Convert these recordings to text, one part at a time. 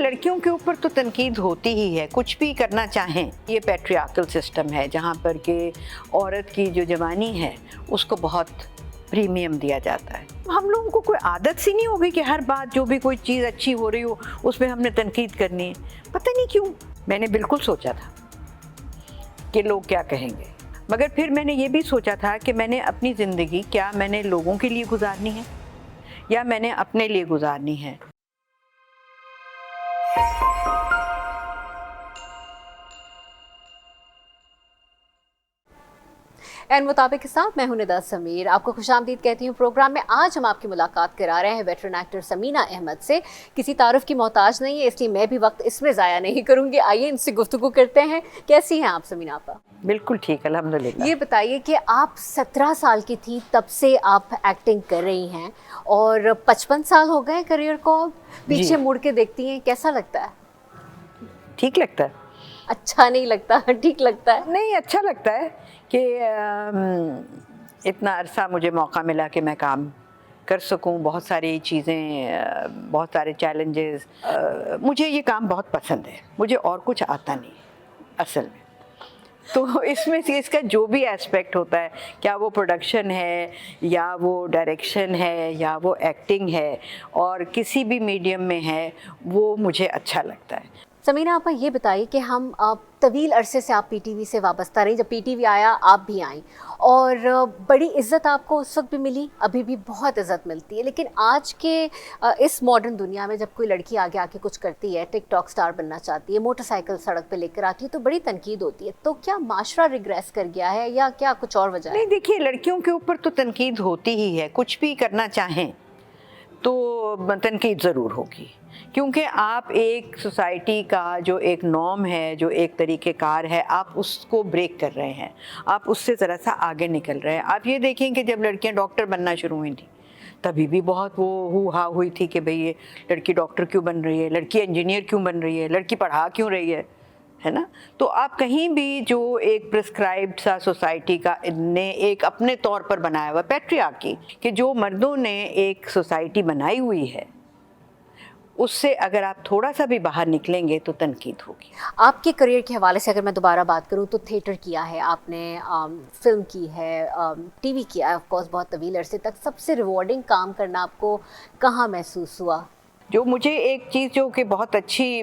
लड़कियों के ऊपर तो तनकीद होती ही है, कुछ भी करना चाहें। ये पैट्रियार्कल सिस्टम है जहाँ पर के औरत की जो जवानी है उसको बहुत प्रीमियम दिया जाता है। हम लोगों को कोई आदत सी नहीं हो गई कि हर बात जो भी कोई चीज़ अच्छी हो रही हो उसमें हमने तनकीद करनी है। पता नहीं क्यों, मैंने बिल्कुल सोचा था कि लोग क्या कहेंगे, मगर फिर मैंने ये भी सोचा था कि मैंने अपनी ज़िंदगी क्या मैंने लोगों के लिए गुजारनी है या मैंने अपने लिए गुजारनी है। एन मुताबिक के साथ मैं हूं निदा समीर, आपको खुशामदीद कहती हूँ प्रोग्राम में। आज हम आपकी मुलाकात करा रहे हैं वेटरन एक्टर समीना अहमद से। किसी तारुफ की मोहताज नहीं है, इसलिए मैं भी वक्त इसमें ज़ाया नहीं करूँगी। आइए इनसे गुफ्तगू करते हैं। कैसी हैं आप समीना आपा? बिल्कुल ठीक, अल्हम्दुलिल्लाह। ये बताइए कि आप 17 साल की थी तब से आप एक्टिंग कर रही हैं और 55 साल हो गए करियर को। पीछे मुड़ के देखती हैं, कैसा लगता है? ठीक लगता है। अच्छा नहीं लगता? ठीक लगता है? नहीं, अच्छा लगता है कि इतना अरसा मुझे मौका मिला कि मैं काम कर सकूं, बहुत सारी चीज़ें, बहुत सारे चैलेंजेस। मुझे ये काम बहुत पसंद है, मुझे और कुछ आता नहीं असल में। तो इसमें से इसका जो भी एस्पेक्ट होता है, क्या वो प्रोडक्शन है या वो डायरेक्शन है या वो एक्टिंग है और किसी भी मीडियम में है, वो मुझे अच्छा लगता है। समीना आपा, ये बताइए कि हम तवील अरसे से आप पीटीवी से वाबस्ता रही। जब पीटीवी आया आप भी आई और बड़ी इज़्ज़त आपको उस वक्त भी मिली, अभी भी बहुत इज़्ज़त मिलती है। लेकिन आज के इस मॉडर्न दुनिया में जब कोई लड़की आगे आके कुछ करती है, टिकटॉक स्टार बनना चाहती है, मोटरसाइकिल सड़क पे लेकर आती है, तो बड़ी तनकीद होती है। तो क्या माशरा रिग्रेस कर गया है या क्या कुछ और वजह है? नहीं, देखिए, लड़कियों के ऊपर तो तनकीद होती ही है। कुछ भी करना चाहें तो तनकीद ज़रूर होगी, क्योंकि आप एक सोसाइटी का जो एक नॉर्म है, जो एक तरीक़ेकार है, आप उसको ब्रेक कर रहे हैं, आप उससे ज़रा सा आगे निकल रहे हैं। आप ये देखें कि जब लड़कियां डॉक्टर बनना शुरू हुई थी तभी भी बहुत वो हू हा हुई थी कि भाई ये लड़की डॉक्टर क्यों बन रही है, लड़की इंजीनियर क्यों बन रही है, लड़की पढ़ा क्यों रही है ना। तो आप कहीं भी जो एक प्रिस्क्राइब्ड सा सोसाइटी का ने एक अपने तौर पर बनाया हुआ पैट्रियार्की कि जो मर्दों ने एक सोसाइटी बनाई हुई है, उससे अगर आप थोड़ा सा भी बाहर निकलेंगे तो तनकीद होगी। आपके करियर के हवाले से अगर मैं दोबारा बात करूं तो थिएटर किया है आपने, फिल्म की है, टीवी किया है ऑफ कोर्स बहुत तवील अरसे तक। सबसे रिवॉर्डिंग काम करना आपको कहाँ महसूस हुआ? जो मुझे एक चीज़ जो कि बहुत अच्छी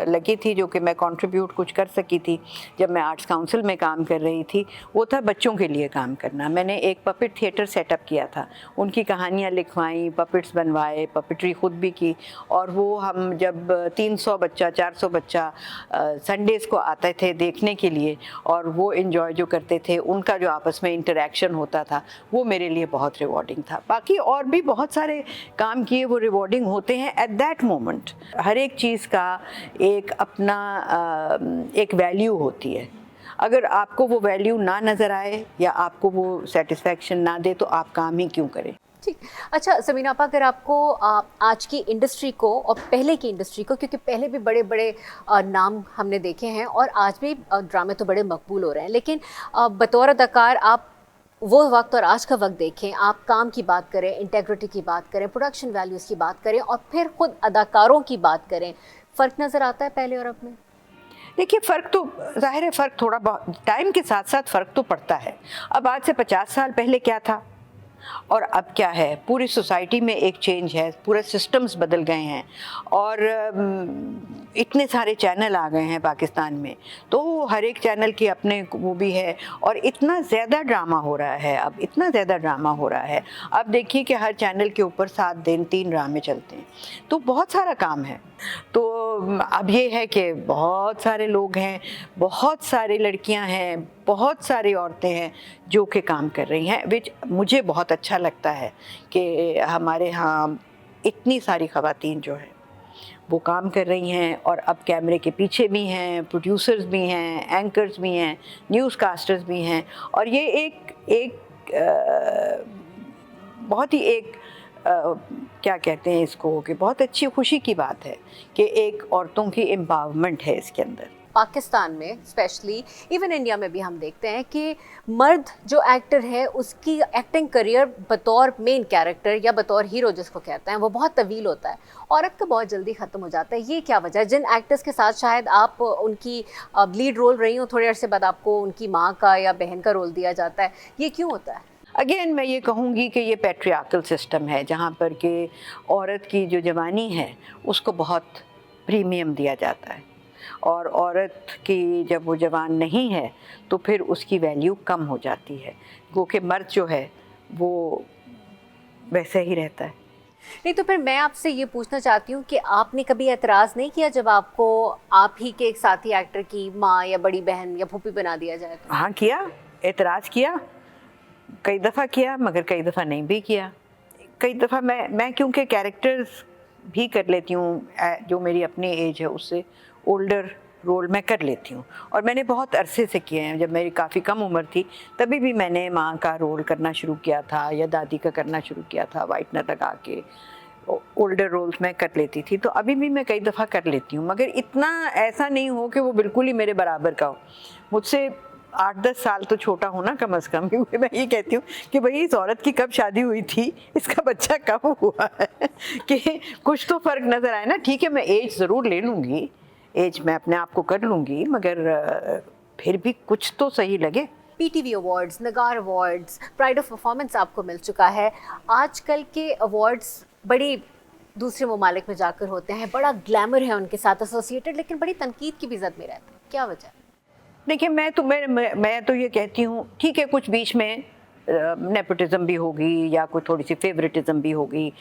लगी थी, जो कि मैं कंट्रीब्यूट कुछ कर सकी थी जब मैं आर्ट्स काउंसिल में काम कर रही थी, वो था बच्चों के लिए काम करना। मैंने एक पपेट थिएटर सेटअप किया था, उनकी कहानियाँ लिखवाई, पपेट्स बनवाए, पपेट्री ख़ुद भी की। और वो हम जब 300 बच्चा 400 बच्चा संडेज़ को आते थे देखने के लिए और वो इन्जॉय जो करते थे, उनका जो आपस में इंटरेक्शन होता था, वो मेरे लिए बहुत रिवॉर्डिंग था। बाकी और भी बहुत सारे काम किए, वो रिवॉर्डिंग होते हैं एट दैट मोमेंट। हर एक चीज़ का एक अपना एक वैल्यू होती है। अगर आपको वो वैल्यू ना नज़र आए या आपको वो सेटिस्फैक्शन ना दे तो आप काम ही क्यों करें। ठीक। अच्छा समीना आपा, अगर आपको आज की इंडस्ट्री को और पहले की इंडस्ट्री को, क्योंकि पहले भी बड़े बड़े नाम हमने देखे हैं और आज भी ड्रामे तो बड़े मकबूल हो रहे हैं, लेकिन बतौर अदाकार आप वो वक्त और आज का वक्त देखें, आप काम की बात करें, इंटेग्रिटी की बात करें, प्रोडक्शन वैल्यूज़ की बात करें और फिर खुद अदाकारों की बात करें, फ़र्क नज़र आता है पहले और अब में? देखिए, फ़र्क तो ज़ाहिर है, फ़र्क थोड़ा बहुत टाइम के साथ साथ फ़र्क तो पड़ता है। अब आज से 50 साल पहले क्या था और अब क्या है, पूरी सोसाइटी में एक चेंज है, पूरे सिस्टम्स बदल गए हैं और इतने सारे चैनल आ गए हैं पाकिस्तान में, तो हर एक चैनल की अपने वो भी है और इतना ज़्यादा ड्रामा हो रहा है। अब इतना ज़्यादा ड्रामा हो रहा है, अब देखिए कि हर चैनल के ऊपर 7 दिन 3 ड्रामे चलते हैं, तो बहुत सारा काम है। तो अब ये है कि बहुत सारे लोग हैं, बहुत सारी लड़कियां हैं, बहुत सारी औरतें हैं जो कि काम कर रही हैं, विच मुझे बहुत अच्छा लगता है कि हमारे यहाँ इतनी सारी ख़वातीन जो हैं वो काम कर रही हैं और अब कैमरे के पीछे भी हैं, प्रोड्यूसर्स भी हैं, एंकर्स भी हैं, न्यूज़ कास्टर्स भी हैं। और ये एक बहुत ही एक क्या कहते हैं इसको कि बहुत अच्छी खुशी की बात है कि एक औरतों की एम्पावरमेंट है इसके अंदर। पाकिस्तान में स्पेशली, इवन इंडिया में भी हम देखते हैं कि मर्द जो एक्टर है उसकी एक्टिंग करियर बतौर मेन कैरेक्टर या बतौर हीरो जिसको कहते हैं वो बहुत तवील होता है, औरत का बहुत जल्दी ख़त्म हो जाता है। ये क्या वजह है? जिन एक्टर्स के साथ शायद आप उनकी लीड रोल रही हो, थोड़े अरसे बाद आपको उनकी माँ का या बहन का रोल दिया जाता है, ये क्यों होता है? अगेन मैं ये कहूँगी कि ये पैट्रियार्कल सिस्टम है जहाँ पर कि औरत की जो जवानी है उसको बहुत प्रीमियम दिया जाता है, और औरत की जब वो जवान नहीं है तो फिर उसकी वैल्यू कम हो जाती है, क्योंकि मर्द जो है वो वैसे ही रहता है। नहीं तो फिर मैं आपसे ये पूछना चाहती हूँ कि आपने कभी एतराज़ नहीं किया जब आपको आप ही के एक साथी एक्टर की माँ या बड़ी बहन या फूफी बना दिया जाए तो? हाँ किया, एतराज़ किया, कई दफ़ा किया, मगर कई दफ़ा नहीं भी किया। कई दफ़ा मैं क्योंकि कैरेक्टर्स भी कर लेती हूँ जो मेरी अपनी एज है उससे ओल्डर रोल मैं कर लेती हूँ, और मैंने बहुत अरसे से किए हैं। जब मेरी काफ़ी कम उम्र थी तभी भी मैंने माँ का रोल करना शुरू किया था या दादी का करना शुरू किया था, वाइटनर लगा के ओल्डर रोल्स मैं कर लेती थी। तो अभी भी मैं कई दफ़ा कर लेती हूँ, मगर इतना ऐसा नहीं हो कि वो बिल्कुल ही मेरे बराबर का हो। मुझसे 8-10 साल तो छोटा हो ना कम से कम, क्योंकि मैं ये कहती हूँ कि भाई इस औरत की कब शादी हुई थी, इसका बच्चा कब हुआ है, कि कुछ तो फ़र्क नज़र आए ना। ठीक है मैं एज ज़रूर ले लूँगी, एज मैं अपने आप को कर लूँगी, मगर फिर भी कुछ तो सही लगे। PTV awards, Nigar awards, pride of performance आपको मिल चुका है। आजकल के अवार्ड्स बड़े दूसरे ममालिक में जाकर होते हैं, बड़ा ग्लैमर है उनके साथ एसोसिएटेड, लेकिन बड़ी तनकीद की भी जद में रहते हैं, क्या वजह? देखिए मैं तो ये कहती हूँ ठीक है कुछ बीच में नेपोटिज्म भी होगी या कोई थोड़ी सी फेवरेटिज्म भी होगी,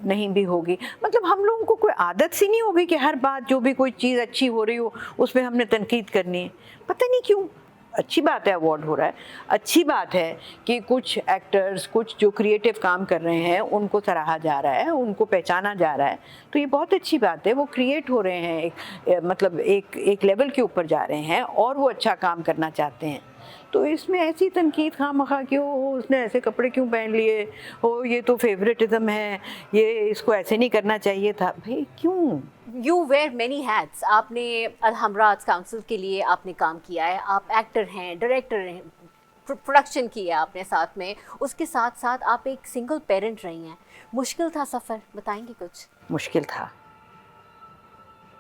नहीं भी होगी, मतलब हम लोगों को कोई आदत सी नहीं होगी कि हर बात जो भी कोई चीज़ अच्छी हो रही हो उसमें हमने तनकीद करनी है। पता नहीं क्यों। अच्छी बात है अवार्ड हो रहा है, अच्छी बात है कि कुछ एक्टर्स कुछ जो क्रिएटिव काम कर रहे हैं उनको सराहा जा रहा है, उनको पहचाना जा रहा है, तो ये बहुत अच्छी बात है। वो क्रिएट हो रहे हैं, मतलब एक लेवल के ऊपर जा रहे हैं और वो अच्छा काम करना चाहते हैं। तो इसमें ऐसी तनकीद खामखा क्यों हो, उसने ऐसे कपड़े क्यों पहन लिए हो, ये तो फेवरेटिज्म है, ये इसको ऐसे नहीं करना चाहिए था, भाई क्यों? You wear many hats. आपने अलहमरा आर्ट्स काउंसिल के लिए आपने काम किया है, आप एक्टर हैं, डायरेक्टर हैं, प्रोडक्शन किया है आपने साथ में, उसके साथ साथ आप एक सिंगल पेरेंट रही हैं। मुश्किल था सफ़र, बताएंगे कुछ? मुश्किल था।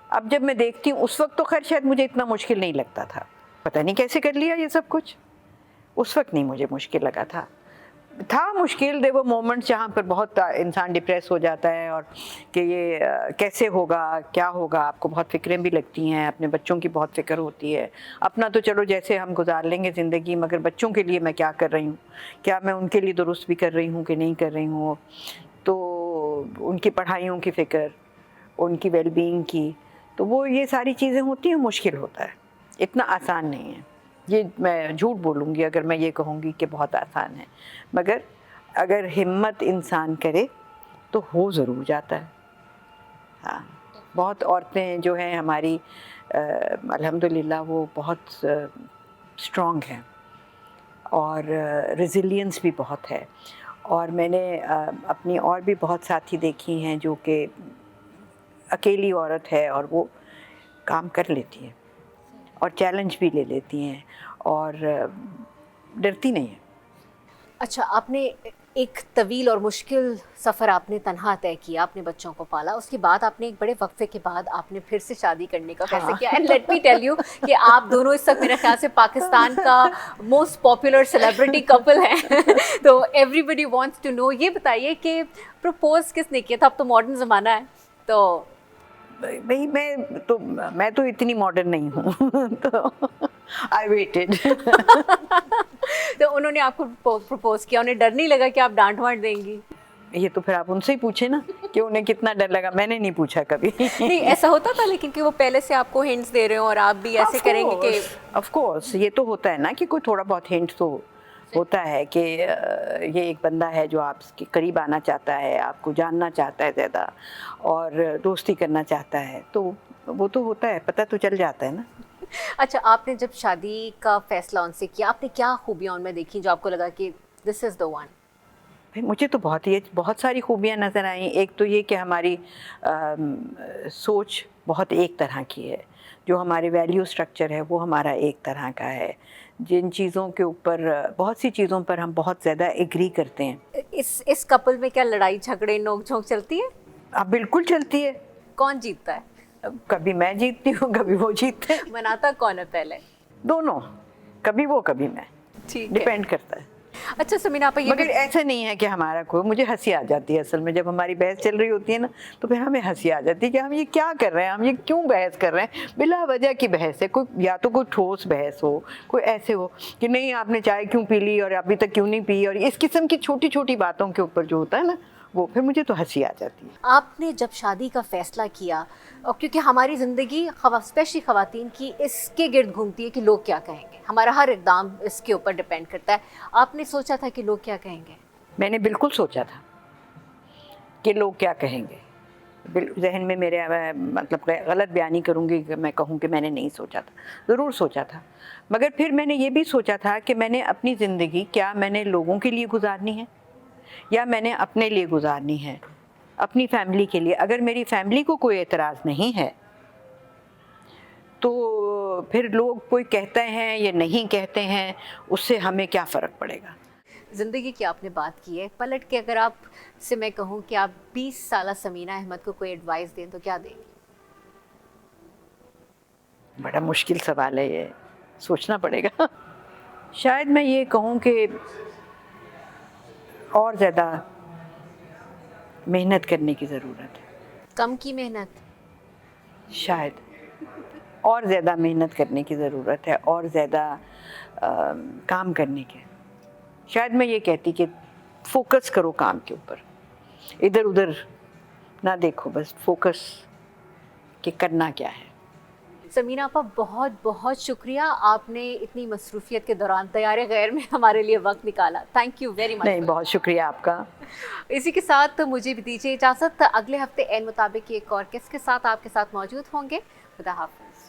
अब जब मैं देखती हूँ, उस वक्त तो खैर शायद मुझे इतना मुश्किल नहीं लगता था, पता नहीं कैसे कर लिया ये सब कुछ। उस वक्त नहीं मुझे मुश्किल लगा था मुश्किल। देवर मोमेंट्स जहाँ पर बहुत इंसान डिप्रेस हो जाता है और कि ये कैसे होगा, क्या होगा, आपको बहुत फ़िक्रें भी लगती हैं, अपने बच्चों की बहुत फ़िक्र होती है। अपना तो चलो जैसे हम गुजार लेंगे ज़िंदगी, मगर बच्चों के लिए मैं क्या कर रही हूँ, क्या मैं उनके लिए दुरुस्त भी कर रही हूँ कि नहीं कर रही हूँ, तो उनकी पढ़ाइयों की फ़िक्र, उनकी वेलबींग की, तो वो ये सारी चीज़ें होती हैं, मुश्किल होता है, इतना आसान नहीं है। ये मैं झूठ बोलूँगी अगर मैं ये कहूँगी कि बहुत आसान है, मगर अगर हिम्मत इंसान करे तो हो ज़रूर जाता है। हाँ, बहुत औरतें जो हैं हमारी अल्हम्दुलिल्लाह वो बहुत स्ट्रॉन्ग हैं और रेजिलियंस भी बहुत है। और मैंने अपनी और भी बहुत साथी देखी हैं जो कि अकेली औरत है और वो काम कर लेती है और चैलेंज भी ले लेती हैं और डरती नहीं है। अच्छा, आपने एक तवील और मुश्किल सफ़र आपने तन्हा तय किया, आपने बच्चों को पाला, उसके बाद आपने एक बड़े वक्फे के बाद आपने फिर से शादी करने का फैसला किया। And let me tell you कि आप दोनों इस वक्त मेरे ख्याल से पाकिस्तान का मोस्ट पॉपुलर सेलिब्रिटी कपल हैं। तो एवरीबडी वांट्स टू नो, ये बताइए कि प्रपोज किसने किया था? अब तो मॉडर्न ज़माना है, तो भाई मैं तो इतनी मॉडर्न नहीं हूँ तो आई वेटेड। तो उन्होंने आपको प्रपोज किया, उन्हें डर नहीं लगा कि आप डांट वांट देंगी? ये तो फिर आप उनसे ही पूछे ना कि उन्हें कितना डर लगा, मैंने नहीं पूछा कभी। नहीं ऐसा होता था लेकिन कि वो पहले से आपको हिंट्स दे रहे हो और आप भी ऐसे करेंगे कि ऑफ कोर्स ये तो होता है ना कि कोई थोड़ा बहुत हिंट तो होता है कि ये एक बंदा है जो आपके करीब आना चाहता है, आपको जानना चाहता है ज़्यादा और दोस्ती करना चाहता है, तो वो तो होता है, पता तो चल जाता है ना। अच्छा, आपने जब शादी का फैसला उनसे किया, आपने क्या खूबियाँ उनमें देखी जो आपको लगा कि दिस इज़ द वन? भाई मुझे तो बहुत सारी खूबियाँ नज़र आई। एक तो ये कि हमारी सोच बहुत एक तरह की है, जो हमारे वैल्यू स्ट्रक्चर है वो हमारा एक तरह का है, जिन चीज़ों के ऊपर बहुत सी चीज़ों पर हम बहुत ज़्यादा एग्री करते हैं। इस कपल में क्या लड़ाई झगड़े नोक झोंक चलती है? अब बिल्कुल चलती है। कौन जीतता है? अब कभी मैं जीतती हूँ, कभी वो जीतते हैं। मनाता कौन है पहले? दोनों, कभी वो कभी मैं, ठीक है। डिपेंड करता है। अच्छा समीना आपा, ये मगर ऐसा नहीं है कि हमारा कोई, मुझे हंसी आ जाती है असल में जब हमारी बहस चल रही होती है ना, तो फिर हमें हंसी आ जाती है कि हम ये क्या कर रहे हैं, हम ये क्यों बहस कर रहे हैं, बिला वजह की बहस है। कोई या तो कोई ठोस बहस हो, कोई ऐसे हो कि नहीं आपने चाय क्यों पी ली और अभी तक क्यों नहीं पी, और इस किस्म की छोटी छोटी बातों के ऊपर जो होता है ना, वो फिर मुझे तो हंसी आ जाती है। आपने जब शादी का फैसला किया, और क्योंकि हमारी ज़िंदगी स्पेशली ख़वातीन की इसके गिर्द घूमती है कि लोग क्या कहेंगे, हमारा हर इक़दाम इसके ऊपर डिपेंड करता है, आपने सोचा था कि लोग क्या कहेंगे? मैंने बिल्कुल सोचा था कि लोग क्या कहेंगे। जहन में मेरे मतलब गलत बयानी करूँगी कि मैं कहूँ कि मैंने नहीं सोचा था, ज़रूर सोचा था। मगर फिर मैंने ये भी सोचा था कि मैंने अपनी ज़िंदगी क्या मैंने लोगों के लिए गुजारनी है या मैंने अपने लिए गुजारनी है, अपनी फैमिली के लिए। अगर मेरी फैमिली को कोई एतराज़ नहीं है तो फिर लोग कोई कहते हैं या नहीं कहते हैं, उससे हमें क्या फ़र्क पड़ेगा। ज़िंदगी की आपने बात की है, पलट के अगर आप से मैं कहूँ कि आप 20 साला समीना अहमद को कोई एडवाइस दें तो क्या देंगी? बड़ा मुश्किल सवाल है ये, सोचना पड़ेगा। शायद मैं ये कहूँ कि और ज़्यादा मेहनत करने की ज़रूरत है। कम की मेहनत? शायद और ज़्यादा मेहनत करने की ज़रूरत है, और ज़्यादा काम करने के। शायद मैं ये कहती कि फोकस करो काम के ऊपर, इधर उधर ना देखो, बस फोकस कि करना क्या है। समीना आपा, बहुत बहुत शुक्रिया, आपने इतनी मसरूफियत के दौरान तैयार गैर में हमारे लिए वक्त निकाला। Thank you very much. नहीं, बहुत शुक्रिया आपका। इसी के साथ मुझे भी दीजिए इजाज़त। अगले हफ्ते एन मुताबिक एक और गेस्ट के साथ आपके साथ मौजूद होंगे। खुदा हाफिज़।